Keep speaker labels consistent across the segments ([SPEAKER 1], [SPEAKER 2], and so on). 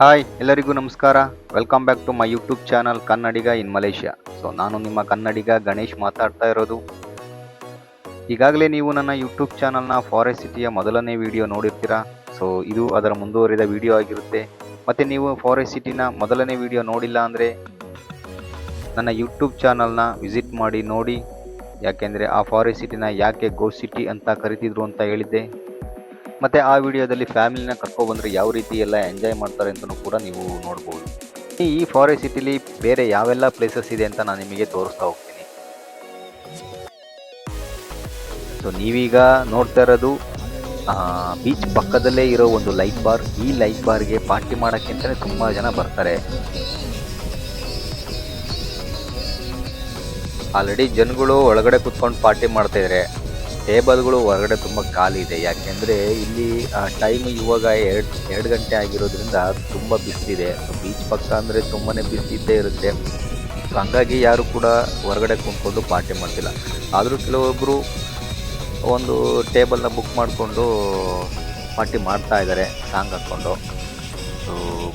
[SPEAKER 1] Hi ಎಲ್ಲರಿಗೂ ನಮಸ್ಕಾರ. Welcome back to my YouTube channel Kannadiga in Malaysia. ನಾನು ನಿಮ್ಮ ಕನ್ನಡಿಗ ಗಣೇಶ್ ಮಾತಾಡ್ತಾ ಇರೋದು. ಈಗಾಗಲೇ ನೀವು ನನ್ನ ಯೂಟ್ಯೂಬ್ ಚಾನಲ್ನ ಫಾರೆಸ್ಟ್ ಸಿಟಿಯ ಮೊದಲನೇ ವಿಡಿಯೋ ನೋಡಿರ್ತೀರಾ. ಇದು ಅದರ ಮುಂದುವರಿದ ವಿಡಿಯೋ ಆಗಿರುತ್ತೆ. ಮತ್ತು ನೀವು ಫಾರೆಸ್ಟ್ ಸಿಟಿನ ಮೊದಲನೇ ವಿಡಿಯೋ ನೋಡಿಲ್ಲ ಅಂದರೆ ನನ್ನ ಯೂಟ್ಯೂಬ್ ಚಾನಲ್ನ ವಿಸಿಟ್ ಮಾಡಿ ನೋಡಿ. ಯಾಕೆಂದರೆ ಆ ಫಾರೆಸ್ಟ್ ಸಿಟಿನ ಯಾಕೆ ಗೋಸ್ಟ್ ಸಿಟಿ ಅಂತ ಕರಿತಿದ್ರು ಅಂತ ಹೇಳಿದ್ದೆ. ಮತ್ತು ಆ ವಿಡಿಯೋದಲ್ಲಿ ಫ್ಯಾಮಿಲಿನ ಕರ್ಕೊಬಂದರೆ ಯಾವ ರೀತಿ ಎಲ್ಲ ಎಂಜಾಯ್ ಮಾಡ್ತಾರೆ ಅಂತಲೂ ಕೂಡ ನೀವು ನೋಡ್ಬೋದು. ಈ ಫಾರೆಸ್ಟ್ ಸಿಟಿಲಿ ಬೇರೆ ಯಾವೆಲ್ಲ ಪ್ಲೇಸಸ್ ಇದೆ ಅಂತ ನಾನು ನಿಮಗೆ ತೋರಿಸ್ತಾ ಹೋಗ್ತೀನಿ. ನೀವೀಗ ನೋಡ್ತಾ ಇರೋದು ಬೀಚ್ ಪಕ್ಕದಲ್ಲೇ ಇರೋ ಒಂದು ಲೈಟ್ ಬಾರ್. ಈ ಲೈಟ್ ಬಾರ್ಗೆ ಪಾರ್ಟಿ ಮಾಡೋಕ್ಕೆ ಅಂತಲೇ ತುಂಬ ಜನ ಬರ್ತಾರೆ. ಆಲ್ರೆಡಿ ಜನಗಳು ಒಳಗಡೆ ಕುತ್ಕೊಂಡು ಪಾರ್ಟಿ ಮಾಡ್ತಾ ಇದ್ದಾರೆ. ಟೇಬಲ್ಗಳು ಹೊರಗಡೆ ತುಂಬ ಖಾಲಿ ಇದೆ. ಯಾಕೆಂದರೆ ಇಲ್ಲಿ ಟೈಮ್ ಇವಾಗ ಎರಡು ಗಂಟೆ ಆಗಿರೋದ್ರಿಂದ ತುಂಬ ಬಿಸಿಲಿದೆ. ಬೀಚ್ ಪಕ್ಕ ಅಂದರೆ ತುಂಬಾ ಬಿಸಿಲಿದ್ದೇ ಇರುತ್ತೆ. ಹಾಗಾಗಿ ಯಾರು ಕೂಡ ಹೊರಗಡೆ ಕುಂತ್ಕೊಂಡು ಪಾರ್ಟಿ ಮಾಡ್ತಿಲ್ಲ. ಆದರೂ ಕೆಲವೊಬ್ಬರು ಒಂದು ಟೇಬಲ್ನ ಬುಕ್ ಮಾಡಿಕೊಂಡು ಪಾರ್ಟಿ ಮಾಡ್ತಾ ಇದ್ದಾರೆ ಸಾಂಗ್ ಹಾಕ್ಕೊಂಡು.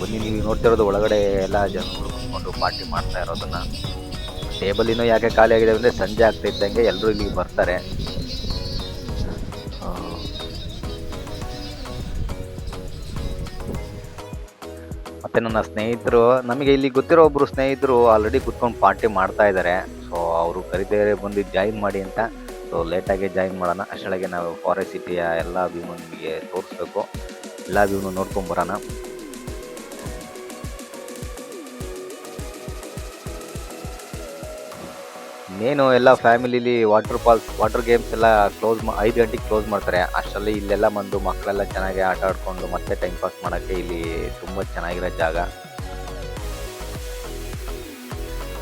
[SPEAKER 1] ಬನ್ನಿ, ನೀವು ನೋಡ್ತಿರೋದು ಒಳಗಡೆ ಎಲ್ಲ ಜನಗಳು ಕುತ್ಕೊಂಡು ಪಾರ್ಟಿ ಮಾಡ್ತಾ ಇರೋದನ್ನು. ಟೇಬಲ್ ಇನ್ನೂ ಯಾಕೆ ಖಾಲಿ ಆಗಿದೆ ಅಂದರೆ ಸಂಜೆ ಆಗ್ತಾ ಇದ್ದಂಗೆ ಎಲ್ಲರೂ ಇಲ್ಲಿಗೆ ಬರ್ತಾರೆ. ಮತ್ತು ನನ್ನ ಸ್ನೇಹಿತರು, ನಮಗೆ ಇಲ್ಲಿ ಗೊತ್ತಿರೋ ಒಬ್ಬರು ಸ್ನೇಹಿತರು ಆಲ್ರೆಡಿ ಕುತ್ಕೊಂಡು ಪಾರ್ಟಿ ಮಾಡ್ತಾ ಇದ್ದಾರೆ. ಅವರು ಕರಿತಾರೆ ಬಂದು ಜಾಯಿನ್ ಮಾಡಿ ಅಂತ. ಲೇಟಾಗಿ ಜಾಯಿನ್ ಮಾಡೋಣ. ಅಷ್ಟೊಳಗೆ ನಾವು ಫಾರೆಸ್ಟ್ ಸಿಟಿಯ ಎಲ್ಲ ವ್ಯೂನು ನಿಮಗೆ ತೋರಿಸ್ಬೇಕು. ಎಲ್ಲ ವ್ಯೂನು ನೋಡ್ಕೊಂಬರೋಣ. ಇನ್ನೇನು ಎಲ್ಲ ಫ್ಯಾಮಿಲಿಲಿ ವಾಟರ್ ಗೇಮ್ಸ್ ಎಲ್ಲ 5 ಗಂಟೆಗೆ ಕ್ಲೋಸ್ ಮಾಡ್ತಾರೆ. ಅಷ್ಟರಲ್ಲಿ ಇಲ್ಲೆಲ್ಲ ಬಂದು ಮಕ್ಕಳೆಲ್ಲ ಚೆನ್ನಾಗಿ ಆಟ ಆಡ್ಕೊಂಡು ಮತ್ತೆ ಟೈಮ್ ಪಾಸ್ ಮಾಡೋಕ್ಕೆ ಇಲ್ಲಿ ತುಂಬ ಚೆನ್ನಾಗಿರೋ ಜಾಗ.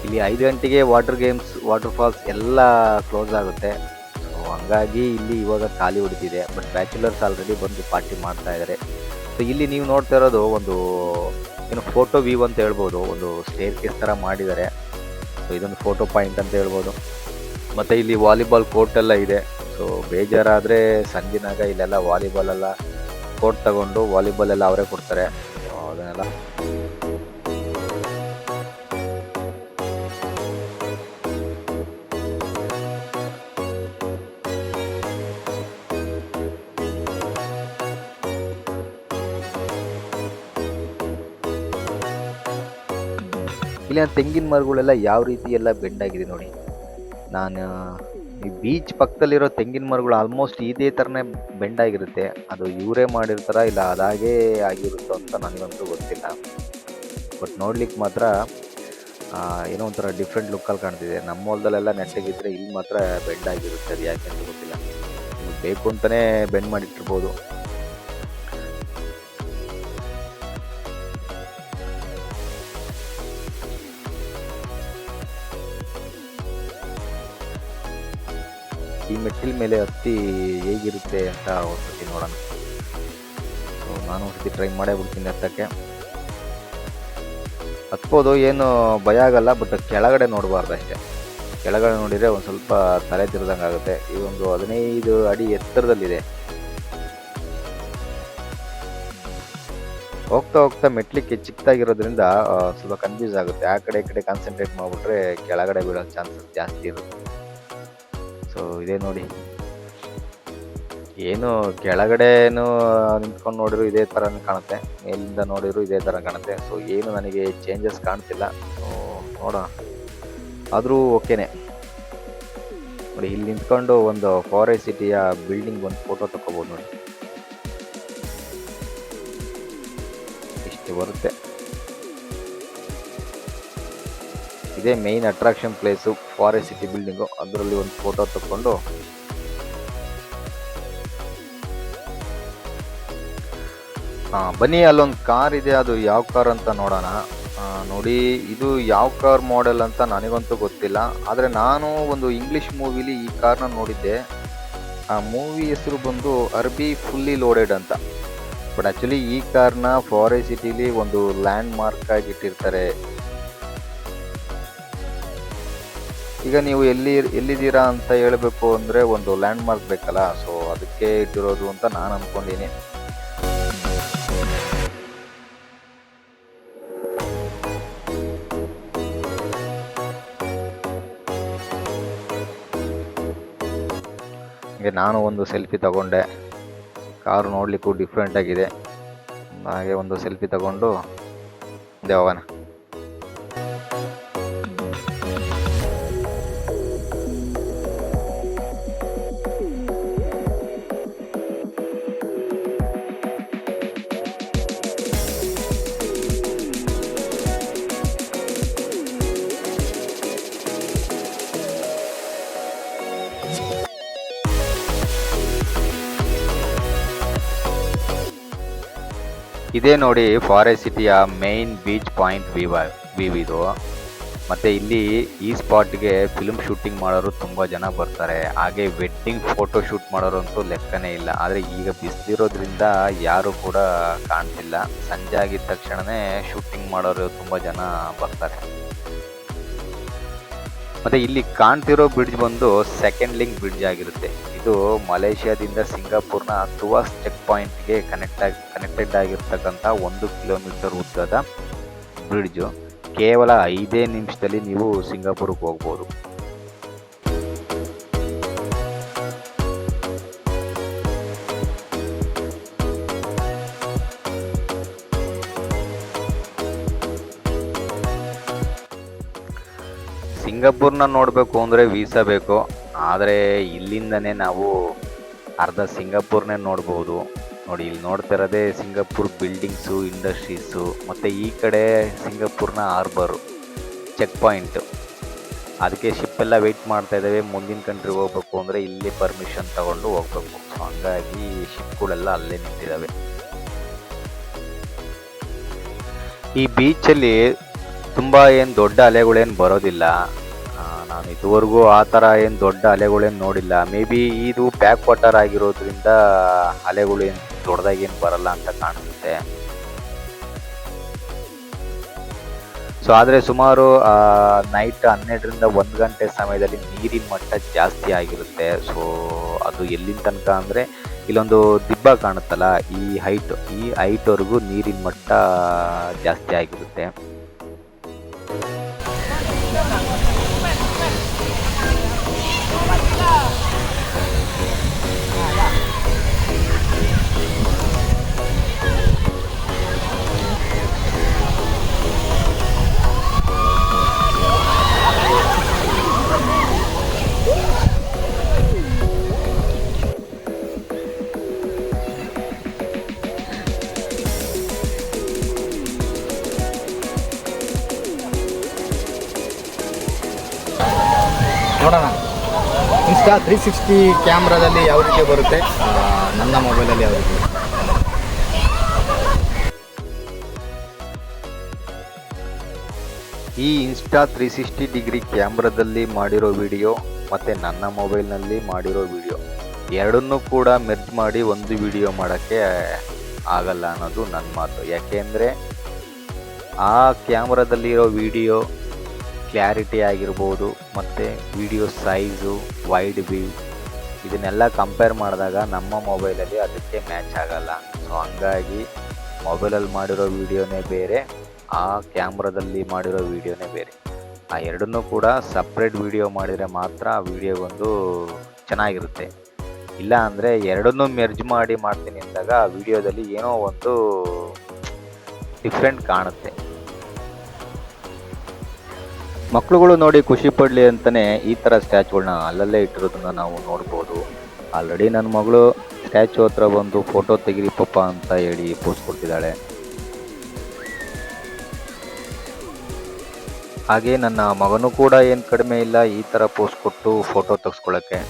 [SPEAKER 1] ಇಲ್ಲಿ 5 ಗಂಟೆಗೆ ವಾಟರ್ ಫಾಲ್ಸ್ ಎಲ್ಲ ಕ್ಲೋಸ್ ಆಗುತ್ತೆ. ಹಂಗಾಗಿ ಇಲ್ಲಿ ಇವಾಗ ಖಾಲಿ ಉಳಿದಿದೆ. ಬಟ್ ಬ್ಯಾಚುಲರ್ಸ್ ಆಲ್ರೆಡಿ ಬಂದು ಪಾರ್ಟಿ ಮಾಡ್ತಾ ಇದ್ದಾರೆ. ಇಲ್ಲಿ ನೀವು ನೋಡ್ತಾ ಇರೋದು ಒಂದು ಫೋಟೋ ವ್ಯೂ ಅಂತ ಹೇಳ್ಬೋದು. ಒಂದು ಸ್ಟೇರ್ ಕೇಸ್ ಥರ ಮಾಡಿದ್ದಾರೆ. ಇದೊಂದು ಫೋಟೋ ಪಾಯಿಂಟ್ ಅಂತ ಹೇಳ್ಬೋದು. ಮತ್ತು ಇಲ್ಲಿ ವಾಲಿಬಾಲ್ ಕೋರ್ಟ್ ಎಲ್ಲ ಇದೆ. ಬೇಜಾರಾದರೆ ಸಂಜಿನಾಗ ಇಲ್ಲೆಲ್ಲ ವಾಲಿಬಾಲ್ ಎಲ್ಲ ಕೋರ್ಟ್ ತಗೊಂಡು ವಾಲಿಬಾಲ್ ಎಲ್ಲ ಅವರೇ ಕೊಡ್ತಾರೆ. ಅದನ್ನೆಲ್ಲ ಇಲ್ಲಿನ ತೆಂಗಿನ ಮರಗಳೆಲ್ಲ ಯಾವ ರೀತಿ ಎಲ್ಲ ಬೆಂಡಾಗಿದೆ ನೋಡಿ. ಈ ಬೀಚ್ ಪಕ್ಕದಲ್ಲಿರೋ ತೆಂಗಿನ ಮರಗಳು ಆಲ್ಮೋಸ್ಟ್ ಇದೇ ಥರನೇ ಬೆಂಡಾಗಿರುತ್ತೆ. ಅದು ಇವರೇ ಮಾಡಿರ್ತಾರ ಇಲ್ಲ ಅದಾಗೇ ಆಗಿರುತ್ತೋ ಅಂತ ನನಗಂತೂ ಗೊತ್ತಿಲ್ಲ. ಬಟ್ ನೋಡ್ಲಿಕ್ಕೆ ಮಾತ್ರ ಏನೋ ಒಂಥರ ಡಿಫ್ರೆಂಟ್ ಲುಕ್ಕಲ್ಲಿ ಕಾಣ್ತಿದೆ. ನಮ್ಮ ಹೊಲದಲ್ಲೆಲ್ಲ ನೆಟ್ಟಗಿದ್ರೆ ಇಲ್ಲಿ ಮಾತ್ರ ಬೆಂಡಾಗಿರುತ್ತೆ. ಅದು ಯಾಕೆ ಅಂತ ಗೊತ್ತಿಲ್ಲ. ಬೇಕು ಅಂತಲೇ ಬೆಂಡ್ ಮಾಡಿಟ್ಟಿರ್ಬೋದು. ಈ ಮೆಟ್ಟಿಲ ಮೇಲೆ ಹತ್ತಿ ಹೇಗಿರುತ್ತೆ ಅಂತ ಒಂದ್ಸತಿ ನೋಡೋಣ. ನಾನು ಒಂದ್ಸತಿ ಟ್ರೈ ಮಾಡೇ ಬಿಡ್ತೀನಿ ಹತ್ತಕ್ಕೆ. ಹತ್ಬೋದು, ಏನು ಭಯ ಆಗಲ್ಲ. ಬಟ್ ಕೆಳಗಡೆ ನೋಡಬಾರ್ದು ಅಷ್ಟೇ. ಕೆಳಗಡೆ ನೋಡಿದರೆ ಒಂದು ಸ್ವಲ್ಪ ತಲೆ ತಿರ್ದಂಗೆ ಆಗುತ್ತೆ. ಈ ಒಂದು 15 ಅಡಿ ಎತ್ತರದಲ್ಲಿದೆ. ಹೋಗ್ತಾ ಹೋಗ್ತಾ ಮೆಟ್ಲಿಕ್ಕೆ ಚಿಕ್ಕದಾಗಿರೋದ್ರಿಂದ ಸ್ವಲ್ಪ ಕನ್ಫ್ಯೂಸ್ ಆಗುತ್ತೆ. ಆ ಕಡೆ ಈ ಕಡೆ ಕಾನ್ಸಂಟ್ರೇಟ್ ಮಾಡಿಬಿಟ್ರೆ ಕೆಳಗಡೆ ಬೀಳೋ ಚಾನ್ಸಸ್ ಜಾಸ್ತಿ ಇರುತ್ತೆ. ಇದೇ ನೋಡಿ, ಏನು ಕೆಳಗಡೆನೂ ನಿಂತ್ಕೊಂಡು ನೋಡಿದ್ರು ಇದೇ ಥರನೇ ಕಾಣುತ್ತೆ, ಮೇಲಿಂದ ನೋಡಿದ್ರು ಇದೇ ಥರ ಕಾಣುತ್ತೆ. ಏನು ನನಗೆ ಚೇಂಜಸ್ ಕಾಣ್ತಿಲ್ಲ. ನೋಡೋಣ, ಆದರೂ ಓಕೆನೆ. ನೋಡಿ, ಇಲ್ಲಿ ನಿಂತ್ಕೊಂಡು ಒಂದು ಫಾರೆಸ್ಟ್ ಸಿಟಿಯ ಬಿಲ್ಡಿಂಗ್ ಒಂದು ಫೋಟೋ ತಗೋಬೋದು ನೋಡಿ. ಇಷ್ಟು ಬರುತ್ತೆ. ಇದೇ main attraction place, forest city building. ಅದರಲ್ಲಿ ಒಂದು ಫೋಟೋ ತಗೊಂಡು ಬನ್ನಿ. ಅಲ್ಲೊಂದು ಕಾರ್ ಇದೆ, ಅದು ಯಾವ ಕಾರ್ ಅಂತ ನೋಡೋಣ. ನೋಡಿ, ಇದು ಯಾವ ಕಾರ್ ಮಾಡೆಲ್ ಅಂತ ನನಗಂತೂ ಗೊತ್ತಿಲ್ಲ. ಆದರೆ ನಾನು ಒಂದು ಇಂಗ್ಲೀಷ್ ಮೂವಿಲಿ ಈ ಕಾರ್ನ ನೋಡಿದ್ದೆ. ಆ ಮೂವಿ ಹೆಸರು ಬಂದು ಅರ್ಬಿ ಫುಲ್ಲಿ ಲೋಡೆಡ್ ಅಂತ. ಬಟ್ ಆ್ಯಕ್ಚುಲಿ ಈ ಕಾರ್ನ ಫಾರೆಸ್ಟ್ ಸಿಟಿಲಿ ಒಂದು ಲ್ಯಾಂಡ್ ಮಾರ್ಕ್ ಆಗಿ ಇಟ್ಟಿರ್ತಾರೆ. ಈಗ ನೀವು ಎಲ್ಲಿದ್ದೀರಾ ಅಂತ ಹೇಳಬೇಕು ಅಂದರೆ ಒಂದು ಲ್ಯಾಂಡ್ ಮಾರ್ಕ್ ಬೇಕಲ್ಲ. ಅದಕ್ಕೆ ಇಟ್ಟಿರೋದು ಅಂತ ನಾನು ಅಂದ್ಕೊಂಡಿನಿ. ಹಾಗೆ ನಾನು ಒಂದು ಸೆಲ್ಫಿ ತಗೊಂಡೆ. ಕಾರು ನೋಡಲಿಕ್ಕೂ ಡಿಫ್ರೆಂಟ್ ಆಗಿದೆ. ಹಾಗೆ ಒಂದು ಸೆಲ್ಫಿ ತಗೊಂಡು ಮುಂದೆ ಹೋಗೋಣ. ಇದೇ ನೋಡಿ ಫಾರೆಸ್ಟ್ ಸಿಟಿಯ ಮೇನ್ ಬೀಚ್ ಪಾಯಿಂಟ್ ವ್ಯೂ ಇದು. ಮತ್ತು ಇಲ್ಲಿ ಈ ಸ್ಪಾಟ್ಗೆ ಫಿಲ್ಮ್ ಶೂಟಿಂಗ್ ಮಾಡೋರು ತುಂಬ ಜನ ಬರ್ತಾರೆ. ಹಾಗೆ ವೆಡ್ಡಿಂಗ್ ಫೋಟೋ ಶೂಟ್ ಮಾಡೋರು ಅಂತೂ ಲೆಕ್ಕನೇ ಇಲ್ಲ. ಆದರೆ ಈಗ ಬಿಸಿಲಿರೋದ್ರಿಂದ ಯಾರು ಕೂಡ ಕಾಣ್ತಿಲ್ಲ. ಸಂಜೆ ಆಗಿದ ತಕ್ಷಣವೇ ಶೂಟಿಂಗ್ ಮಾಡೋರು ತುಂಬ ಜನ ಬರ್ತಾರೆ. ಮತ್ತು ಇಲ್ಲಿ ಕಾಣ್ತಿರೋ ಬ್ರಿಡ್ಜ್ ಬಂದು ಸೆಕೆಂಡ್ ಲಿಂಕ್ ಬ್ರಿಡ್ಜ್ ಆಗಿರುತ್ತೆ. ಇದು ಮಲೇಷ್ಯಾದಿಂದ ಸಿಂಗಾಪುರ್ನ ತುವಾಸ್ ಚೆಕ್ ಪಾಯಿಂಟ್ಗೆ ಕನೆಕ್ಟೆಡ್ ಆಗಿರ್ತಕ್ಕಂಥ 1 ಕಿಲೋಮೀಟರ್ ಉದ್ದದ ಬ್ರಿಡ್ಜು. ಕೇವಲ 5 ನಿಮಿಷದಲ್ಲಿ ನೀವು ಸಿಂಗಾಪುರ್ಗೆ ಹೋಗ್ಬೋದು. ಸಿಂಗಾಪುರ್ನ ನೋಡಬೇಕು ಅಂದರೆ ವೀಸಾ ಬೇಕು. ಆದರೆ ಇಲ್ಲಿಂದನೇ ನಾವು ಅರ್ಧ ಸಿಂಗಾಪುರ್ನೇ ನೋಡ್ಬೋದು. ನೋಡಿ, ಇಲ್ಲಿ ನೋಡ್ತಿರೋದೇ ಸಿಂಗಾಪುರ್ ಬಿಲ್ಡಿಂಗ್ಸು, ಇಂಡಸ್ಟ್ರೀಸು, ಮತ್ತು ಈ ಕಡೆ ಸಿಂಗಾಪುರ್ನ ಹಾರ್ಬರು ಚೆಕ್ ಪಾಯಿಂಟು. ಅದಕ್ಕೆ ಶಿಪ್ಪೆಲ್ಲ ವೆಯ್ಟ್ ಮಾಡ್ತಾ ಇದ್ದಾವೆ. ಮುಂದಿನ ಕಂಟ್ರಿಗೆ ಹೋಗ್ಬೇಕು ಅಂದರೆ ಇಲ್ಲಿ ಪರ್ಮಿಷನ್ ತಗೊಂಡು ಹೋಗ್ಬೇಕು. ಸೊ ಹಂಗಾಗಿ ಶಿಪ್ಗಳೆಲ್ಲ ಅಲ್ಲೇ ನಿಂತಿದ್ದಾವೆ. ಈ ಬೀಚಲ್ಲಿ ತುಂಬ ಏನು ದೊಡ್ಡ ಅಲೆಗಳೇನು ಬರೋದಿಲ್ಲ. ನಾನು ಇದುವರೆಗೂ ಆ ಥರ ಏನು ದೊಡ್ಡ ಅಲೆಗಳೇನು ನೋಡಿಲ್ಲ. ಮೇ ಬಿ ಇದು ಬ್ಯಾಕ್ ವಾಟರ್ ಆಗಿರೋದ್ರಿಂದ ಅಲೆಗಳು ಏನು ದೊಡ್ಡದಾಗೇನು ಬರಲ್ಲ ಅಂತ ಕಾಣಿಸುತ್ತೆ. ಸೊ ಆದರೆ ಸುಮಾರು ನೈಟ್ 12ರಿಂದ 1 ಗಂಟೆ ಸಮಯದಲ್ಲಿ ನೀರಿನ ಮಟ್ಟ ಜಾಸ್ತಿ ಆಗಿರುತ್ತೆ. ಸೊ ಅದು ಎಲ್ಲಿನ ತನಕ ಅಂದರೆ ಇಲ್ಲೊಂದು ದಿಬ್ಬ ಕಾಣುತ್ತಲ್ಲ, ಈ ಹೈಟ್ವರೆಗೂ ನೀರಿನ ಮಟ್ಟ ಜಾಸ್ತಿ ಆಗಿರುತ್ತೆ.
[SPEAKER 2] ನೋಡೋಣ ಇನ್ಸ್ಟಾ 360 ಕ್ಯಾಮ್ರಾದಲ್ಲಿ ಯಾವ ರೀತಿ ಬರುತ್ತೆ, ನನ್ನ ಮೊಬೈಲಲ್ಲಿ ಯಾವ ರೀತಿ.
[SPEAKER 1] ಈ ಇನ್ಸ್ಟಾ 360 ಡಿಗ್ರಿ ಕ್ಯಾಮ್ರಾದಲ್ಲಿ ಮಾಡಿರೋ ವಿಡಿಯೋ ಮತ್ತು ನನ್ನ ಮೊಬೈಲ್ನಲ್ಲಿ ಮಾಡಿರೋ ವಿಡಿಯೋ ಎರಡನ್ನೂ ಕೂಡ ಮೆರ್ಜ್ ಮಾಡಿ ಒಂದು ವಿಡಿಯೋ ಮಾಡೋಕ್ಕೆ ಆಗಲ್ಲ ಅನ್ನೋದು ನನ್ನ ಮಾತು. ಯಾಕೆಂದರೆ ಆ ಕ್ಯಾಮ್ರಾದಲ್ಲಿರೋ ವಿಡಿಯೋ ಕ್ಲಾರಿಟಿ ಆಗಿರ್ಬೋದು, ಮತ್ತು ವಿಡಿಯೋ ಸೈಜು, ವೈಡ್ ವ್ಯೂ, ಇದನ್ನೆಲ್ಲ ಕಂಪೇರ್ ಮಾಡಿದಾಗ ನಮ್ಮ ಮೊಬೈಲಲ್ಲಿ ಅದಕ್ಕೆ ಮ್ಯಾಚ್ ಆಗಲ್ಲ. ಸೊ ಹಂಗಾಗಿ ಮೊಬೈಲಲ್ಲಿ ಮಾಡಿರೋ ವಿಡಿಯೋನೇ ಬೇರೆ, ಆ ಕ್ಯಾಮ್ರಾದಲ್ಲಿ ಮಾಡಿರೋ ವಿಡಿಯೋನೇ ಬೇರೆ. ಆ ಎರಡನ್ನೂ ಕೂಡ ಸಪ್ರೇಟ್ ವಿಡಿಯೋ ಮಾಡಿದರೆ ಮಾತ್ರ ಆ ವಿಡಿಯೋಗೊಂದು ಚೆನ್ನಾಗಿರುತ್ತೆ. ಇಲ್ಲ ಅಂದರೆ ಎರಡನ್ನೂ ಮೆರ್ಜ್ ಮಾಡಿ ಮಾಡ್ತೀನಿ ಅಂದಾಗ ಆ ವಿಡಿಯೋದಲ್ಲಿ ಏನೋ ಒಂದು ಡಿಫ್ರೆಂಟ್ ಕಾಣುತ್ತೆ. ಮಕ್ಕಳುಗಳು ನೋಡಿ ಖುಷಿ ಪಡಲಿ ಅಂತಲೇ ಈ ಥರ ಸ್ಟ್ಯಾಚ್ಗಳನ್ನ ಅಲ್ಲಲ್ಲೇ ಇಟ್ಟಿರೋದನ್ನ ನಾವು ನೋಡ್ಬೋದು. ಆಲ್ರೆಡಿ ನನ್ನ ಮಗಳು ಸ್ಟ್ಯಾಚು ಹತ್ರ ಬಂದು ಫೋಟೋ ತೆಗಿರಿ ಪಪ್ಪ ಅಂತ ಹೇಳಿ ಪೋಸ್ ಕೊಡ್ತಿದ್ದಾಳೆ. ಹಾಗೆ ನನ್ನ ಮಗನೂ ಕೂಡ ಏನು ಕಡಿಮೆ ಇಲ್ಲ ಈ ಥರ ಪೋಸ್ ಕೊಟ್ಟು ಫೋಟೋ ತೆಗೆಸ್ಕೊಳ್ಳೋಕ್ಕೆ.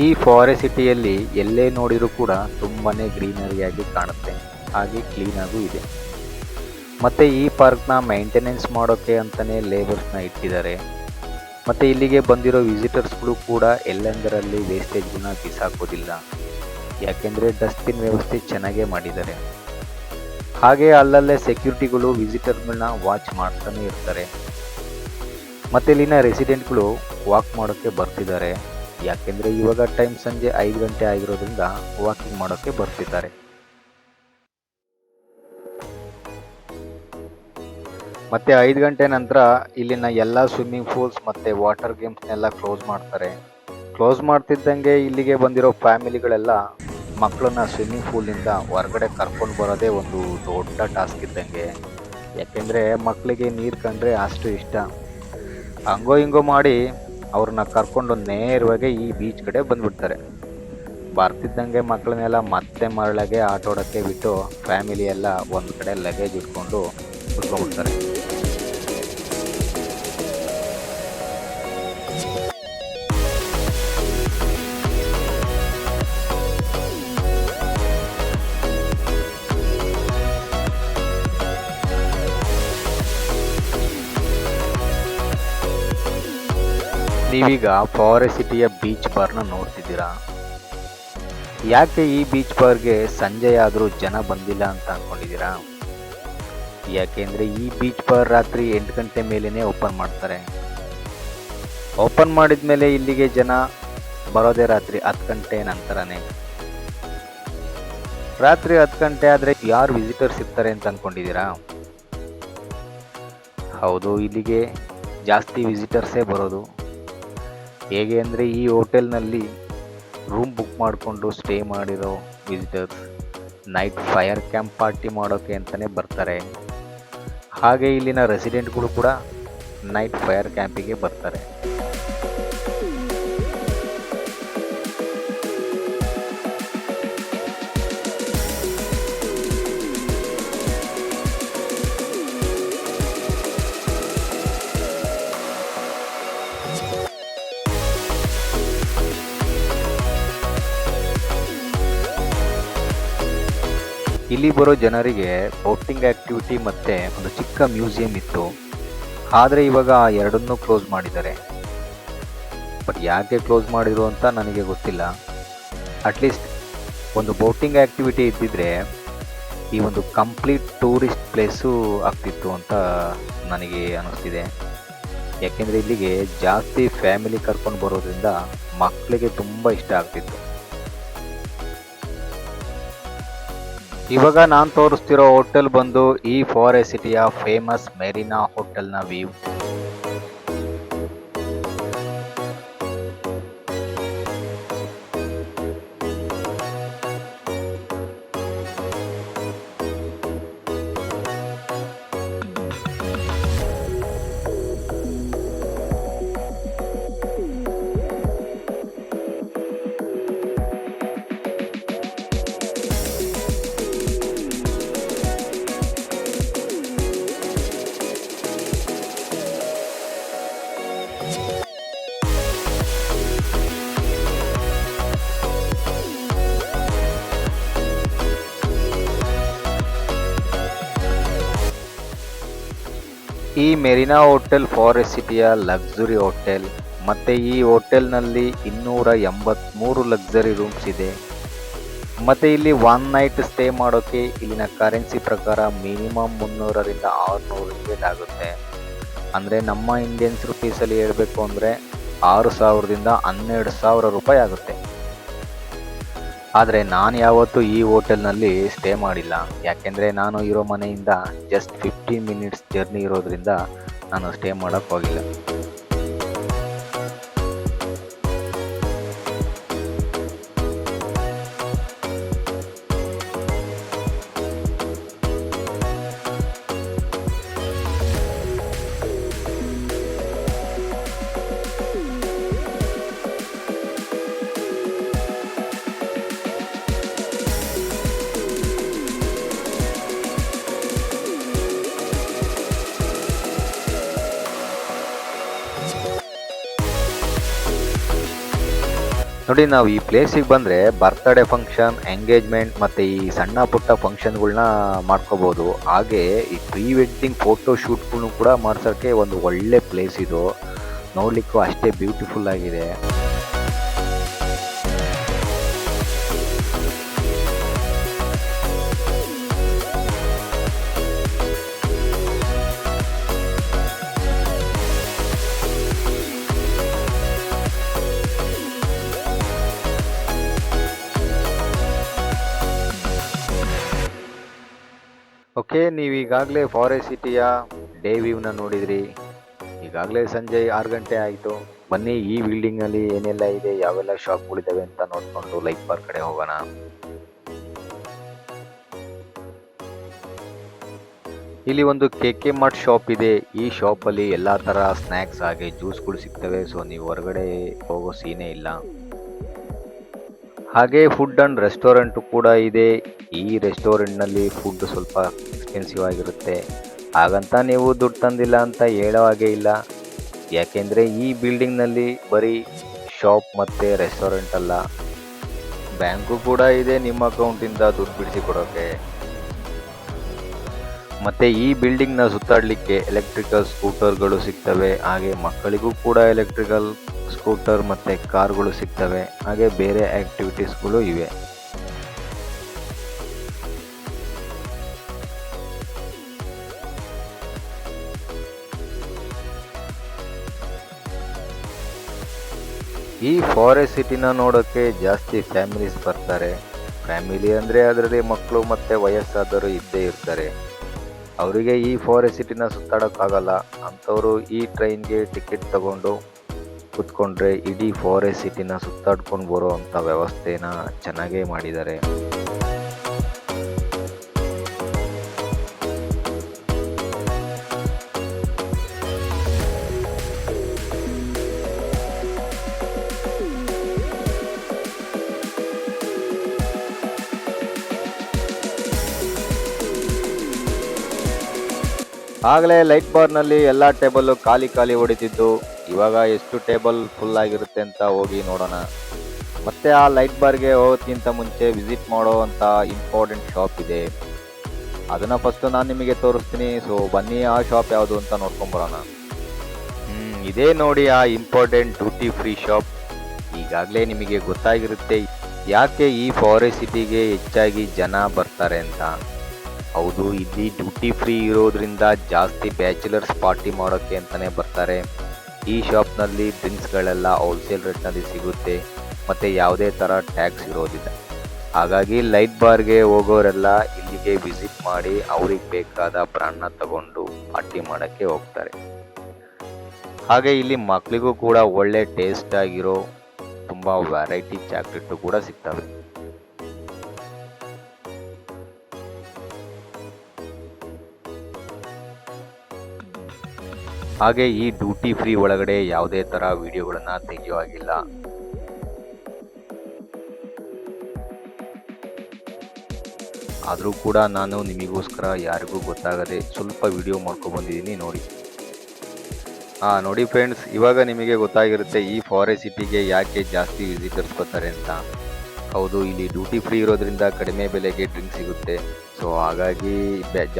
[SPEAKER 1] ಈ ಫಾರೆಸ್ಟ್ ಸಿಟಿಯಲ್ಲಿ ಎಲ್ಲೇ ನೋಡಿರೂ ಕೂಡ ತುಂಬಾ ಗ್ರೀನರಿಯಾಗಿ ಕಾಣುತ್ತೆ, ಹಾಗೆ ಕ್ಲೀನಾಗೂ ಇದೆ. ಮತ್ತು ಈ ಪಾರ್ಕ್ನ ಮೇಂಟೆನೆನ್ಸ್ ಮಾಡೋಕ್ಕೆ ಅಂತಲೇ ಲೇಬರ್ಸ್ನ ಇಟ್ಟಿದ್ದಾರೆ. ಮತ್ತು ಇಲ್ಲಿಗೆ ಬಂದಿರೋ ವಿಸಿಟರ್ಸ್ಗಳು ಕೂಡ ಎಲ್ಲೆಂದರಲ್ಲಿ ವೇಸ್ಟೇಜ್ಗಳನ್ನ ಬಿಸಾಕೋದಿಲ್ಲ, ಯಾಕೆಂದರೆ ಡಸ್ಟ್ಬಿನ್ ವ್ಯವಸ್ಥೆ ಚೆನ್ನಾಗೇ ಮಾಡಿದ್ದಾರೆ. ಹಾಗೆ ಅಲ್ಲಲ್ಲೇ ಸೆಕ್ಯೂರಿಟಿಗಳು ವಿಸಿಟರ್ಗಳನ್ನ ವಾಚ್ ಮಾಡ್ತಾನೆ ಇರ್ತಾರೆ. ಮತ್ತು ಇಲ್ಲಿನ ರೆಸಿಡೆಂಟ್ಗಳು ವಾಕ್ ಮಾಡೋಕ್ಕೆ ಬರ್ತಿದ್ದಾರೆ, ಯಾಕೆಂದರೆ ಇವಾಗ ಟೈಮ್ ಸಂಜೆ 5 ಗಂಟೆ ಆಗಿರೋದ್ರಿಂದ ವಾಕಿಂಗ್ ಮಾಡೋಕ್ಕೆ ಬರ್ತಿದ್ದಾರೆ. ಮತ್ತು 5 ಗಂಟೆ ನಂತರ ಇಲ್ಲಿನ ಎಲ್ಲ ಸ್ವಿಮ್ಮಿಂಗ್ ಪೂಲ್ಸ್ ಮತ್ತು ವಾಟರ್ ಗೇಮ್ಸ್ನೆಲ್ಲ ಕ್ಲೋಸ್ ಮಾಡ್ತಾರೆ. ಕ್ಲೋಸ್ ಮಾಡ್ತಿದ್ದಂಗೆ ಇಲ್ಲಿಗೆ ಬಂದಿರೋ ಫ್ಯಾಮಿಲಿಗಳೆಲ್ಲ ಮಕ್ಕಳನ್ನ ಸ್ವಿಮ್ಮಿಂಗ್ ಪೂಲ್ನಿಂದ ಹೊರಗಡೆ ಕರ್ಕೊಂಡು ಬರೋದೇ ಒಂದು ದೊಡ್ಡ ಟಾಸ್ಕ್ ಇದ್ದಂಗೆ. ಯಾಕೆಂದರೆ ಮಕ್ಕಳಿಗೆ ನೀರು ಕಂಡ್ರೆ ಅಷ್ಟು ಇಷ್ಟ. ಹಂಗೋ ಹಿಂಗೋ ಮಾಡಿ ಅವ್ರನ್ನ ಕರ್ಕೊಂಡು ನೇರವಾಗಿ ಈ ಬೀಚ್ ಕಡೆ ಬಂದ್ಬಿಡ್ತಾರೆ. ಬರ್ತಿದ್ದಂಗೆ ಮಕ್ಕಳನ್ನೆಲ್ಲ ಮತ್ತೆ ಮರಳಾಗೆ ಆಟೋಡೋಕ್ಕೆ ಬಿಟ್ಟು ಫ್ಯಾಮಿಲಿ ಎಲ್ಲ ಒಂದು ಕಡೆ ಲಗೇಜ್ ಇಟ್ಕೊಂಡು ಕುತ್ಕೊಂಡ್ಬಿಡ್ತಾರೆ. ನೀವೀಗ ಫಾರೆಸ್ಟ್ ಸಿಟಿಯ ಬೀಚ್ ಬಾರ್ನ ನೋಡ್ತಿದ್ದೀರಾ. ಯಾಕೆ ಈ ಬೀಚ್ ಬಾರ್ಗೆ ಸಂಜೆ ಆದರೂ ಜನ ಬಂದಿಲ್ಲ ಅಂತ ಅಂದ್ಕೊಂಡಿದ್ದೀರಾ? ಯಾಕೆಂದರೆ ಈ ಬೀಚ್ ಬಾರ್ ರಾತ್ರಿ 8 ಗಂಟೆ ಮೇಲೇ ಓಪನ್ ಮಾಡ್ತಾರೆ. ಓಪನ್ ಮಾಡಿದ ಮೇಲೆ ಇಲ್ಲಿಗೆ ಜನ ಬರೋದೇ ರಾತ್ರಿ 10 ಗಂಟೆ ನಂತರನೇ. ರಾತ್ರಿ 10 ಗಂಟೆ ಆದರೆ ಯಾರು ವಿಸಿಟರ್ಸ್ ಇರ್ತಾರೆ ಅಂತ ಅಂದ್ಕೊಂಡಿದ್ದೀರಾ? ಹೌದು, ಇಲ್ಲಿಗೆ ಜಾಸ್ತಿ ವಿಸಿಟರ್ಸೇ ಬರೋದು. ಹೇಗೆ ಅಂದರೆ ಈ ಹೋಟೆಲ್ನಲ್ಲಿ ರೂಮ್ ಬುಕ್ ಮಾಡಿಕೊಂಡು ಸ್ಟೇ ಮಾಡಿರೋ visitors night fire camp party ಮಾಡೋಕ್ಕೆ ಅಂತಲೇ ಬರ್ತಾರೆ. ಹಾಗೆ ಇಲ್ಲಿನ ರೆಸಿಡೆಂಟ್ಗಳು ಕೂಡ ನೈಟ್ ಫೈರ್ ಕ್ಯಾಂಪಿಗೆ ಬರ್ತಾರೆ. ಇಲ್ಲಿ ಬರೋ ಜನರಿಗೆ ಬೋಟಿಂಗ್ ಆ್ಯಕ್ಟಿವಿಟಿ ಮತ್ತು ಒಂದು ಚಿಕ್ಕ ಮ್ಯೂಸಿಯಂ ಇತ್ತು. ಆದರೆ ಇವಾಗ ಆ ಎರಡನ್ನೂ ಕ್ಲೋಸ್ ಮಾಡಿದ್ದಾರೆ. ಬಟ್ ಯಾಕೆ ಕ್ಲೋಸ್ ಮಾಡಿದ್ರು ಅಂತ ನನಗೆ ಗೊತ್ತಿಲ್ಲ. ಅಟ್ಲೀಸ್ಟ್ ಒಂದು ಬೋಟಿಂಗ್ ಆ್ಯಕ್ಟಿವಿಟಿ ಇದ್ದಿದ್ರೆ ಈ ಒಂದು ಕಂಪ್ಲೀಟ್ ಟೂರಿಸ್ಟ್ ಪ್ಲೇಸು ಆಗ್ತಿತ್ತು ಅಂತ ನನಗೆ ಅನ್ನಿಸ್ತಿದೆ. ಯಾಕೆಂದರೆ ಇಲ್ಲಿಗೆ ಜಾಸ್ತಿ ಫ್ಯಾಮಿಲಿ ಕರ್ಕೊಂಡು ಬರೋದ್ರಿಂದ ಮಕ್ಕಳಿಗೆ ತುಂಬ ಇಷ್ಟ ಆಗ್ತಿತ್ತು. ಇವಾಗ ನಾನು ತೋರಿಸ್ತಿರೋ ಹೋಟೆಲ್ ಬಂದು ಈ ಫಾರೆಸ್ಟ್ ಸಿಟಿಯ ಫೇಮಸ್ ಮೆರಿನಾ ಹೋಟೆಲ್ನ ವ್ಯೂ. ಈ ಮೆರಿನಾ ಹೋಟೆಲ್ ಫಾರೆಸ್ಟ್ ಸಿಟಿಯ ಲಕ್ಸುರಿ ಹೋಟೆಲ್. ಮತ್ತು ಈ ಹೋಟೆಲ್ನಲ್ಲಿ 283 ಲಕ್ಸುರಿ ರೂಮ್ಸ್ ಇದೆ. ಮತ್ತು ಇಲ್ಲಿ 1 ನೈಟ್ ಸ್ಟೇ ಮಾಡೋಕ್ಕೆ ಇಲ್ಲಿನ ಕರೆನ್ಸಿ ಪ್ರಕಾರ ಮಿನಿಮಮ್ 300ರಿಂದ 600 ರಿಂಗೇಟ್ ಆಗುತ್ತೆ. ಅಂದರೆ ನಮ್ಮ ಇಂಡಿಯನ್ಸ್ ರುಪೀಸಲ್ಲಿ ಹೇಳಬೇಕು ಅಂದರೆ 6,000ದಿಂದ 12,000 ರೂಪಾಯಿ ಆಗುತ್ತೆ. ಆದರೆ ನಾನು ಯಾವತ್ತೂ ಈ ಹೋಟೆಲ್ನಲ್ಲಿ ಸ್ಟೇ ಮಾಡಿಲ್ಲ. ಯಾಕೆಂದರೆ ನಾನು ಇರೋ ಮನೆಯಿಂದ ಜಸ್ಟ್ 15 ಮಿನಿಟ್ಸ್ ಜರ್ನಿ ಇರೋದ್ರಿಂದ ನಾನು ಸ್ಟೇ ಮಾಡೋಕ್ಕೆ ಹೋಗಿಲ್ಲ. ನೋಡಿ, ನಾವು ಈ ಪ್ಲೇಸಿಗೆ ಬಂದರೆ ಬರ್ತ್ಡೇ ಫಂಕ್ಷನ್, ಎಂಗೇಜ್ಮೆಂಟ್ ಮತ್ತು ಈ ಸಣ್ಣ ಪುಟ್ಟ ಫಂಕ್ಷನ್ಗಳ್ನ ಮಾಡ್ಕೋಬೋದು. ಹಾಗೆ ಈ ಪ್ರೀ ವೆಡ್ಡಿಂಗ್ ಫೋಟೋ ಶೂಟ್ಗಳ್ನು ಕೂಡ ಮಾಡ್ಸೋಕ್ಕೆ ಒಂದು ಒಳ್ಳೆ ಪ್ಲೇಸ್ ಇದು. ನೋಡಲಿಕ್ಕೂ ಅಷ್ಟೇ ಬ್ಯೂಟಿಫುಲ್ ಆಗಿದೆ. ಓಕೆ, ಓಕೆ, ನೀವು ಈಗಾಗಲೇ ಫಾರೆಸ್ಟ್ ಸಿಟಿಯ ಡೇ ವ್ಯೂನ ನೋಡಿದ್ರಿ. ಈಗಾಗಲೇ ಸಂಜೆ 6 ಗಂಟೆ ಆಯಿತು. ಬನ್ನಿ ಈ ಬಿಲ್ಡಿಂಗ್ನಲ್ಲಿ ಏನೆಲ್ಲ ಇದೆ, ಯಾವೆಲ್ಲ ಶಾಪ್ಗಳಿದ್ದಾವೆ ಅಂತ ನೋಡಿಕೊಂಡು ಲೈಟ್ ಪಾರ್ಕ್ ಕಡೆ ಹೋಗೋಣ. ಇಲ್ಲಿ ಒಂದು ಕೆ ಮಾರ್ಟ್ ಶಾಪ್ ಇದೆ. ಈ ಶಾಪಲ್ಲಿ ಎಲ್ಲ ಥರ ಸ್ನ್ಯಾಕ್ಸ್ ಹಾಗೆ ಜ್ಯೂಸ್ಗಳು ಸಿಗ್ತವೆ. ಸೊ ನೀವು ಹೊರಗಡೆ ಹೋಗೋ ಸೀನೇ ಇಲ್ಲ. ಹಾಗೆ ಫುಡ್ ಅಂಡ್ ರೆಸ್ಟೋರೆಂಟ್ ಕೂಡ ಇದೆ. ಈ ರೆಸ್ಟೋರೆಂಟ್ನಲ್ಲಿ ಫುಡ್ ಸ್ವಲ್ಪ ಎಕ್ಸ್ಪೆನ್ಸಿವ್ ಆಗಿರುತ್ತೆ. ಹಾಗಂತ ನೀವು ದುಡ್ಡು ತಂದಿಲ್ಲ ಅಂತ ಹೇಳೋ ಹಾಗೆ ಇಲ್ಲ. ಯಾಕೆಂದರೆ ಈ ಬಿಲ್ಡಿಂಗ್ನಲ್ಲಿ ಬರೀ ಶಾಪ್ ಮತ್ತು ರೆಸ್ಟೋರೆಂಟ್ ಅಲ್ಲ, ಬ್ಯಾಂಕು ಕೂಡ ಇದೆ ನಿಮ್ಮ ಅಕೌಂಟಿಂದ ದುಡ್ಡು ಬಿಡಿಸಿ ಕೊಡೋಕ್ಕೆ. ಮತ್ತು ಈ ಬಿಲ್ಡಿಂಗ್ನ ಸುತ್ತಾಡಲಿಕ್ಕೆ ಎಲೆಕ್ಟ್ರಿಕಲ್ ಸ್ಕೂಟರ್ಗಳು ಸಿಗ್ತವೆ. ಹಾಗೆ ಮಕ್ಕಳಿಗೂ ಕೂಡ ಎಲೆಕ್ಟ್ರಿಕಲ್ ಸ್ಕೂಟರ್ ಮತ್ತು ಕಾರ್ಗಳು ಸಿಗ್ತವೆ. ಹಾಗೆ ಬೇರೆ ಆ್ಯಕ್ಟಿವಿಟೀಸ್ಗಳು ಇವೆ. ಈ ಫಾರೆಸ್ಟ್ ಸಿಟಿನ ನೋಡೋಕ್ಕೆ ಜಾಸ್ತಿ ಫ್ಯಾಮಿಲೀಸ್ ಬರ್ತಾರೆ. ಫ್ಯಾಮಿಲಿ ಅಂದರೆ ಅದರಲ್ಲಿ ಮಕ್ಕಳು ಮತ್ತು ವಯಸ್ಸಾದವರು ಇದ್ದೇ ಇರ್ತಾರೆ. ಅವರಿಗೆ ಈ ಫಾರೆಸ್ಟ್ ಸಿಟಿನ ಸುತ್ತಾಡೋಕ್ಕಾಗಲ್ಲ. ಅಂಥವರು ಈ ಟ್ರೈನ್ಗೆ ಟಿಕೆಟ್ ತಗೊಂಡು ಕೂತ್ಕೊಂಡ್ರೆ ಇಡೀ ಫಾರೆಸ್ಟ್ ಸಿಟಿನ ಸುತ್ತಾಡ್ಕೊಂಡು ಬರೋ ಅಂಥ ವ್ಯವಸ್ಥೆನ ಚೆನ್ನಾಗೇ ಮಾಡಿದ್ದಾರೆ. ಆಗಲೇ ಲೈಟ್ ಬಾರ್ನಲ್ಲಿ ಎಲ್ಲ ಟೇಬಲ್ಲು ಖಾಲಿ ಹೊಡಿತಿದ್ದು. ಇವಾಗ ಎಷ್ಟು ಟೇಬಲ್ ಫುಲ್ ಆಗಿರುತ್ತೆ ಅಂತ ಹೋಗಿ ನೋಡೋಣ. ಮತ್ತೆ ಆ ಲೈಟ್ ಬಾರ್ಗೆ ಹೋಗೋದಕ್ಕಿಂತ ಮುಂಚೆ ವಿಸಿಟ್ ಮಾಡೋ ಅಂತ ಇಂಪಾರ್ಟೆಂಟ್ ಶಾಪ್ ಇದೆ. ಅದನ್ನು ಫಸ್ಟು ನಾನು ನಿಮಗೆ ತೋರಿಸ್ತೀನಿ. ಸೊ ಬನ್ನಿ ಆ ಶಾಪ್ ಯಾವುದು ಅಂತ ನೋಡ್ಕೊಂಬರೋಣ. ಇದೇ ನೋಡಿ ಆ ಇಂಪಾರ್ಟೆಂಟ್ ಡ್ಯೂಟಿ ಫ್ರೀ ಶಾಪ್. ಈಗಾಗಲೇ ನಿಮಗೆ ಗೊತ್ತಾಗಿರುತ್ತೆ ಯಾಕೆ ಈ ಫಾರೆಸ್ಟ್ ಸಿಟಿಗೆ ಹೆಚ್ಚಾಗಿ ಜನ ಬರ್ತಾರೆ ಅಂತ. ಹೌದು, ಇಲ್ಲಿ ಡ್ಯೂಟಿ ಫ್ರೀ ಇರೋದ್ರಿಂದ ಜಾಸ್ತಿ ಬ್ಯಾಚುಲರ್ಸ್ ಪಾರ್ಟಿ ಮಾಡೋಕ್ಕೆ ಅಂತಲೇ ಬರ್ತಾರೆ. ಈ ಶಾಪ್ನಲ್ಲಿ ಡ್ರಿಂಕ್ಸ್ಗಳೆಲ್ಲ ಹೋಲ್ಸೇಲ್ ರೇಟ್ನಲ್ಲಿ ಸಿಗುತ್ತೆ ಮತ್ತು ಯಾವುದೇ ಥರ ಟ್ಯಾಕ್ಸ್ ಇರೋದಿಲ್ಲ. ಹಾಗಾಗಿ ಲೈಟ್ ಬಾರ್ಗೆ ಹೋಗೋರೆಲ್ಲ ಇಲ್ಲಿಗೆ ವಿಸಿಟ್ ಮಾಡಿ ಅವ್ರಿಗೆ ಬೇಕಾದ ಬ್ರ್ಯಾಂಡ್ನ ತಗೊಂಡು ಪಾರ್ಟಿ ಮಾಡೋಕ್ಕೆ ಹೋಗ್ತಾರೆ. ಹಾಗೆ ಇಲ್ಲಿ ಮಕ್ಕಳಿಗೂ ಕೂಡ ಒಳ್ಳೆ ಟೇಸ್ಟ್ ಆಗಿರೋ ತುಂಬ ವೆರೈಟಿ ಚಾಕ್ಲೇಟು ಕೂಡ ಸಿಗ್ತವೆ. ಹಾಗೆ ಈ ಡ್ಯೂಟಿ ಫ್ರೀ ಒಳಗಡೆ ಯಾವುದೇ ಥರ ವಿಡಿಯೋಗಳನ್ನು ತೆಗೆಯೋ ಹಾಗಿಲ್ಲ. ಆದರೂ ಕೂಡ ನಾನು ನಿಮಗೋಸ್ಕರ ಯಾರಿಗೂ ಗೊತ್ತಾಗದೆ ಸ್ವಲ್ಪ ವಿಡಿಯೋ ಮಾಡ್ಕೊಬಂದಿದ್ದೀನಿ ನೋಡಿ. ನೋಡಿ ಫ್ರೆಂಡ್ಸ್, ಇವಾಗ ನಿಮಗೆ ಗೊತ್ತಾಗಿರುತ್ತೆ ಈ ಫಾರೆಸ್ಟ್ ಸಿಟಿಗೆ ಯಾಕೆ ಜಾಸ್ತಿ ವಿಸಿಟರ್ಸ್ ಬರ್ತಾರೆ ಅಂತ. ಹೌದು, ಇಲ್ಲಿ ಡ್ಯೂಟಿ ಫ್ರೀ ಇರೋದ್ರಿಂದ ಕಡಿಮೆ ಬೆಲೆಗೆ ಡ್ರಿಂಕ್ ಸಿಗುತ್ತೆ. ಸೊ ಹಾಗಾಗಿ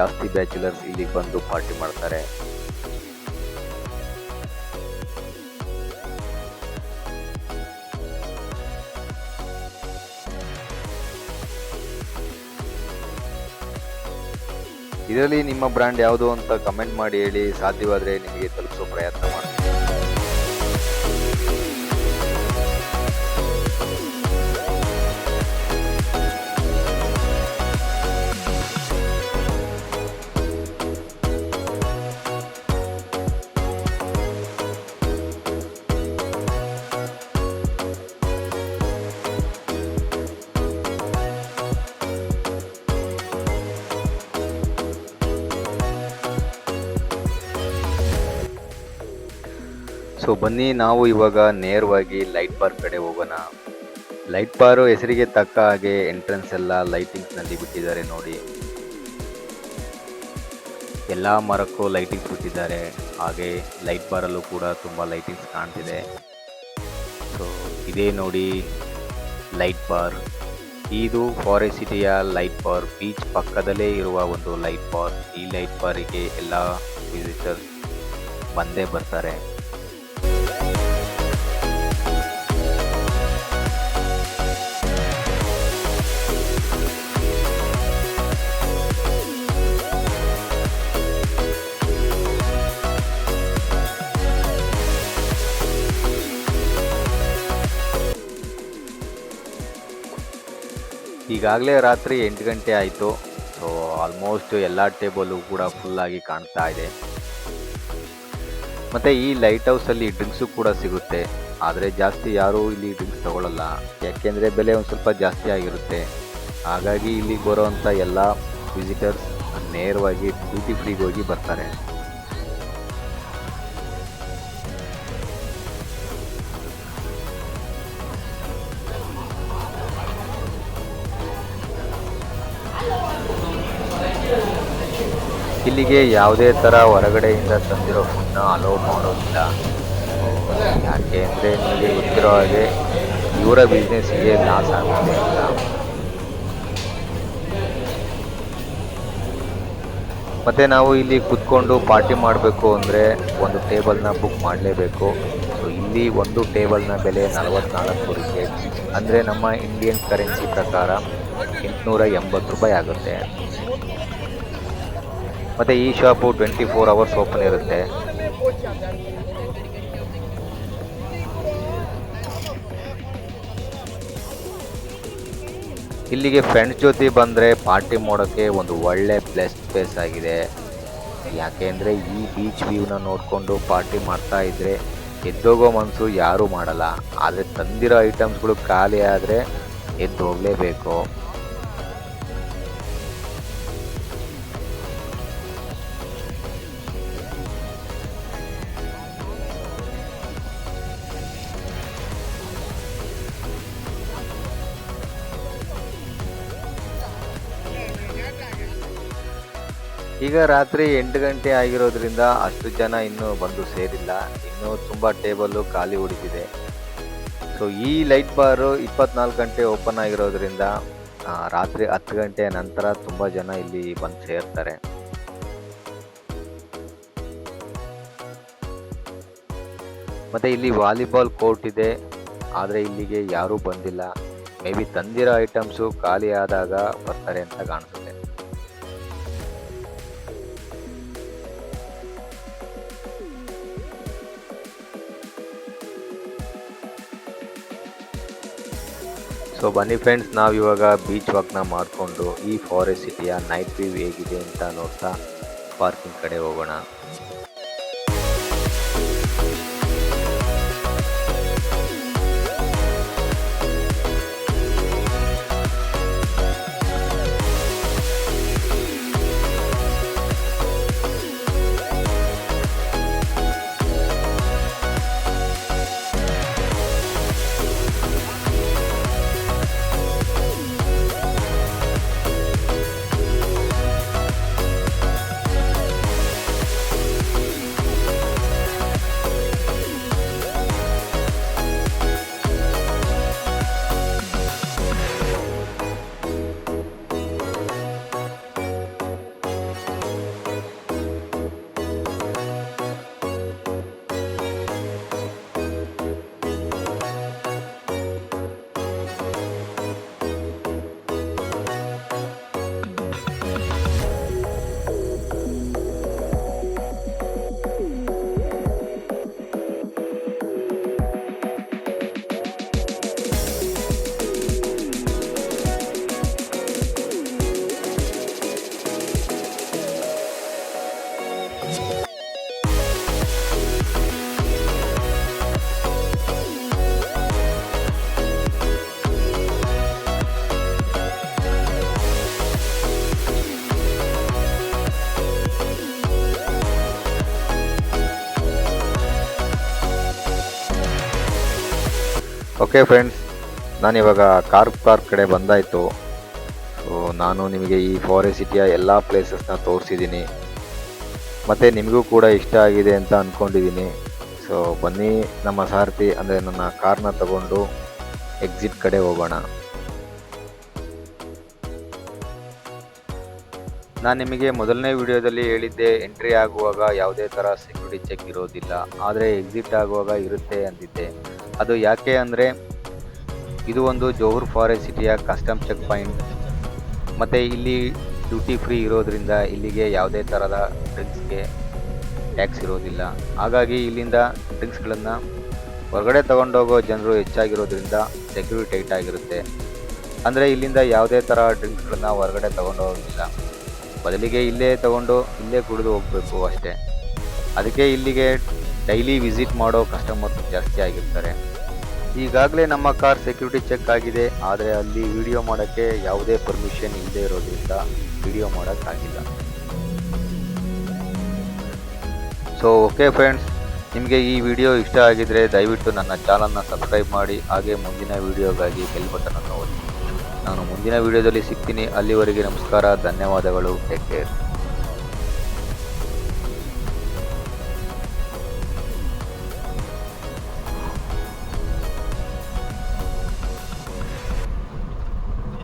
[SPEAKER 1] ಜಾಸ್ತಿ ಬ್ಯಾಚುಲರ್ಸ್ ಇಲ್ಲಿ ಬಂದು ಪಾರ್ಟಿ ಮಾಡ್ತಾರೆ. ಇದರಲ್ಲಿ ನಿಮ್ಮ ಬ್ರ್ಯಾಂಡ್ ಯಾವುದು ಅಂತ ಕಮೆಂಟ್ ಮಾಡಿ ಹೇಳಿ. ಸಾಧ್ಯವಾದರೆ ನಿಮಗೆ ತಲುಪಿಸೋ ಪ್ರಯತ್ನ ಮಾಡಿ. ಸೊ ಬನ್ನಿ ನಾವು ಇವಾಗ ನೇರವಾಗಿ ಲೈಟ್ ಬಾರ್ ಕಡೆ ಹೋಗೋಣ. ಲೈಟ್ ಬಾರು ಹೆಸರಿಗೆ ತಕ್ಕ ಹಾಗೆ ಎಂಟ್ರೆನ್ಸ್ ಎಲ್ಲ ಲೈಟಿಂಗ್ಸ್ನಲ್ಲಿ ಬಿಟ್ಟಿದ್ದಾರೆ ನೋಡಿ. ಎಲ್ಲ ಮರಕ್ಕೂ ಲೈಟಿಂಗ್ಸ್ ಬಿಟ್ಟಿದ್ದಾರೆ. ಹಾಗೆ ಲೈಟ್ ಬಾರಲ್ಲೂ ಕೂಡ ತುಂಬ ಲೈಟಿಂಗ್ಸ್ ಕಾಣ್ತಿದೆ. ಸೊ ಇದೇ ನೋಡಿ ಲೈಟ್ ಬಾರ್. ಇದು ಫಾರೆಸ್ಟ್ ಸಿಟಿಯ ಲೈಟ್ ಬಾರ್, ಬೀಚ್ ಪಕ್ಕದಲ್ಲೇ ಇರುವ ಒಂದು ಲೈಟ್ ಬಾರ್. ಈ ಲೈಟ್ ಬಾರಿಗೆ ಎಲ್ಲ ವಿಸಿಟರ್ಸ್ ಬಂದೇ ಬರ್ತಾರೆ. ಈಗಾಗಲೇ ರಾತ್ರಿ 8 ಗಂಟೆ ಆಯಿತು. ಸೊ ಸೊ ಆಲ್ಮೋಸ್ಟ್ ಎಲ್ಲ ಟೇಬಲು ಕೂಡ ಫುಲ್ಲಾಗಿ ಕಾಣ್ತಾ ಇದೆ. ಮತ್ತು ಈ ಲೈಟ್ ಹೌಸಲ್ಲಿ ಡ್ರಿಂಕ್ಸು ಕೂಡ ಸಿಗುತ್ತೆ. ಆದರೆ ಜಾಸ್ತಿ ಯಾರೂ ಇಲ್ಲಿ ಡ್ರಿಂಕ್ಸ್ ತಗೊಳ್ಳಲ್ಲ, ಯಾಕೆಂದರೆ ಬೆಲೆ ಒಂದು ಸ್ವಲ್ಪ ಜಾಸ್ತಿ ಆಗಿರುತ್ತೆ. ಹಾಗಾಗಿ ಇಲ್ಲಿಗೆ ಬರೋವಂಥ ಎಲ್ಲ ವಿಸಿಟರ್ಸ್ ನೇರವಾಗಿ ಡ್ಯೂಟಿ ಫ್ರೀಗೆ ಹೋಗಿ ಬರ್ತಾರೆ. ಇಲ್ಲಿಗೆ ಯಾವುದೇ ಥರ ಹೊರಗಡೆಯಿಂದ ತಂದಿರೋ ಫುಡ್ನ ಅಲೋ ಮಾಡೋದಿಲ್ಲ. ಯಾಕೆ ಅಂದರೆ ನಿಮಗೆ ಗೊತ್ತಿರೋ ಹಾಗೆ ಇವರ ಬಿಸ್ನೆಸ್ಸಿಗೆ ಲಾಸ್ ಆಗುತ್ತೆ ಅಂತ. ಮತ್ತು ನಾವು ಇಲ್ಲಿ ಕುತ್ಕೊಂಡು ಪಾರ್ಟಿ ಮಾಡಬೇಕು ಅಂದರೆ ಒಂದು ಟೇಬಲ್ನ ಬುಕ್ ಮಾಡಲೇಬೇಕು. ಸೊ ಇಲ್ಲಿ ಒಂದು ಟೇಬಲ್ನ ಬೆಲೆ 44 ರುಪಾಯಿ, ಅಂದರೆ ನಮ್ಮ ಇಂಡಿಯನ್ ಕರೆನ್ಸಿ ಪ್ರಕಾರ 880 ರೂಪಾಯಿ ಆಗುತ್ತೆ. ಮತ್ತು ಈ ಶಾಪು 24 ಅವರ್ಸ್ ಓಪನ್ ಇರುತ್ತೆ. ಇಲ್ಲಿಗೆ ಫ್ರೆಂಡ್ಸ್ ಜೊತೆ ಬಂದರೆ ಪಾರ್ಟಿ ಮಾಡೋಕ್ಕೆ ಒಂದು ಒಳ್ಳೆ ಪ್ಲೇಸ್ ಆಗಿದೆ. ಯಾಕೆ ಅಂದರೆ ಈ ಬೀಚ್ ವ್ಯೂನ ನೋಡಿಕೊಂಡು ಪಾರ್ಟಿ ಮಾಡ್ತಾ ಇದ್ದರೆ ಎದ್ದೋಗೋ ಮನಸ್ಸು ಯಾರೂ ಮಾಡಲ್ಲ. ಆದರೆ ತಂದಿರೋ ಐಟಮ್ಸ್ಗಳು ಖಾಲಿ ಆದರೆ ಎದ್ದು ಹೋಗಲೇಬೇಕು. ಈಗ ರಾತ್ರಿ 8 ಗಂಟೆ ಆಗಿರೋದ್ರಿಂದ ಅಷ್ಟು ಜನ ಇನ್ನೂ ಬಂದು ಸೇರಿಲ್ಲ. ಇನ್ನೂ ತುಂಬ ಟೇಬಲ್ಲು ಖಾಲಿ ಉಳಿದಿದೆ. ಸೊ ಈ ಲೈಟ್ ಬಾರು 24 ಗಂಟೆ ಓಪನ್ ಆಗಿರೋದ್ರಿಂದ ರಾತ್ರಿ 10 ಗಂಟೆ ನಂತರ ತುಂಬ ಜನ ಇಲ್ಲಿ ಬಂದು ಸೇರ್ತಾರೆ. ಮತ್ತು ಇಲ್ಲಿ ವಾಲಿಬಾಲ್ ಕೋರ್ಟ್ ಇದೆ, ಆದರೆ ಇಲ್ಲಿಗೆ ಯಾರೂ ಬಂದಿಲ್ಲ. ಮೇ ಬಿ ತಂದಿರೋ ಐಟಮ್ಸು ಖಾಲಿ ಆದಾಗ ಬರ್ತಾರೆ ಅಂತ ಕಾಣಿಸುತ್ತೆ. ಸೊ ಬನ್ನಿ ಫ್ರೆಂಡ್ಸ್, ನಾವಿವಾಗ ಬೀಚ್ ವಾಕ್ನ ಮಾಡಿಕೊಂಡು ಈ ಫಾರೆಸ್ಟ್ ಸಿಟಿಯ ನೈಟ್ ವ್ಯೂ ಹೇಗಿದೆ ಅಂತ ನೋಡ್ತಾ ಪಾರ್ಕಿಂಗ್ ಕಡೆ ಹೋಗೋಣ. ಓಕೆ ಫ್ರೆಂಡ್ಸ್, ನಾನಿವಾಗ ಕಾರ್ ಪಾರ್ಕ್ ಕಡೆ ಬಂದಾಯಿತು. ಸೊ ನಾನು ನಿಮಗೆ ಈ ಫಾರೆಸ್ಟ್ ಸಿಟಿಯ ಎಲ್ಲ ಪ್ಲೇಸಸ್ನ ತೋರಿಸಿದ್ದೀನಿ, ಮತ್ತು ನಿಮಗೂ ಕೂಡ ಇಷ್ಟ ಆಗಿದೆ ಅಂತ ಅಂದ್ಕೊಂಡಿದ್ದೀನಿ. ಸೊ ಬನ್ನಿ, ನಮ್ಮ ಸಾರಥಿ ಅಂದರೆ ನನ್ನ ಕಾರ್ನ ತಗೊಂಡು ಎಕ್ಸಿಟ್ ಕಡೆ ಹೋಗೋಣ. ನಾನು ನಿಮಗೆ ಮೊದಲನೇ ವಿಡಿಯೋದಲ್ಲಿ ಹೇಳಿದ್ದೆ, ಎಂಟ್ರಿ ಆಗುವಾಗ ಯಾವುದೇ ಥರ ಸೆಕ್ಯೂರಿಟಿ ಚೆಕ್ ಇರೋದಿಲ್ಲ, ಆದರೆ ಎಕ್ಸಿಟ್ ಆಗುವಾಗ ಇರುತ್ತೆ ಅಂದಿದ್ದೆ. ಅದು ಯಾಕೆ ಅಂದರೆ ಇದು ಒಂದು ಜೋಹರ್ ಫಾರೆಸ್ಟ್ ಸಿಟಿಯ ಕಸ್ಟಮ್ ಚೆಕ್ ಪಾಯಿಂಟ್, ಮತ್ತು ಇಲ್ಲಿ ಡ್ಯೂಟಿ ಫ್ರೀ ಇರೋದ್ರಿಂದ ಇಲ್ಲಿಗೆ ಯಾವುದೇ ಥರದ ಡ್ರಿಂಕ್ಸ್ಗೆ ಟ್ಯಾಕ್ಸ್ ಇರೋದಿಲ್ಲ. ಹಾಗಾಗಿ ಇಲ್ಲಿಂದ ಡ್ರಿಂಕ್ಸ್ಗಳನ್ನು ಹೊರಗಡೆ ತೊಗೊಂಡೋಗೋ ಜನರು ಹೆಚ್ಚಾಗಿರೋದ್ರಿಂದ ಸೆಕ್ಯೂರಿಟಿ ಟೈಟ್ ಆಗಿರುತ್ತೆ. ಅಂದರೆ ಇಲ್ಲಿಂದ ಯಾವುದೇ ಥರ ಡ್ರಿಂಕ್ಸ್ಗಳನ್ನ ಹೊರಗಡೆ ತೊಗೊಂಡೋಗೋದಿಲ್ಲ. ಬದಲಿಗೆ ಇಲ್ಲೇ ತಗೊಂಡು ಇಲ್ಲೇ ಕುಡಿದು ಹೋಗಬೇಕು ಅಷ್ಟೇ. ಅದಕ್ಕೆ ಇಲ್ಲಿಗೆ ಡೈಲಿ ವಿಸಿಟ್ ಮಾಡೋ ಕಸ್ಟಮರ್ಸ್ ಜಾಸ್ತಿ ಆಗಿರ್ತಾರೆ. ಈಗಾಗಲೇ ನಮ್ಮ ಕಾರ್ ಸೆಕ್ಯೂರಿಟಿ ಚೆಕ್ ಆಗಿದೆ, ಆದರೆ ಅಲ್ಲಿ ವಿಡಿಯೋ ಮಾಡೋಕ್ಕೆ ಯಾವುದೇ ಪರ್ಮಿಷನ್ ಇಲ್ಲದೆ ಇರೋದ್ರಿಂದ ವಿಡಿಯೋ ಮಾಡೋಕ್ಕಾಗಿಲ್ಲ. ಸೊ ಓಕೆ ಫ್ರೆಂಡ್ಸ್, ನಿಮಗೆ ಈ ವಿಡಿಯೋ ಇಷ್ಟ ಆಗಿದರೆ ದಯವಿಟ್ಟು ನನ್ನ ಚಾನಲ್ನ ಸಬ್ಸ್ಕ್ರೈಬ್ ಮಾಡಿ, ಹಾಗೆ ಮುಂದಿನ ವಿಡಿಯೋಗಾಗಿ ಬೆಲ್ ಬಟನನ್ನು ಒತ್ತಿ. ನಾನು ಮುಂದಿನ ವಿಡಿಯೋದಲ್ಲಿ ಸಿಗ್ತೀನಿ. ಅಲ್ಲಿವರೆಗೆ ನಮಸ್ಕಾರ, ಧನ್ಯವಾದಗಳು, ಟೇಕ್ ಕೇರ್.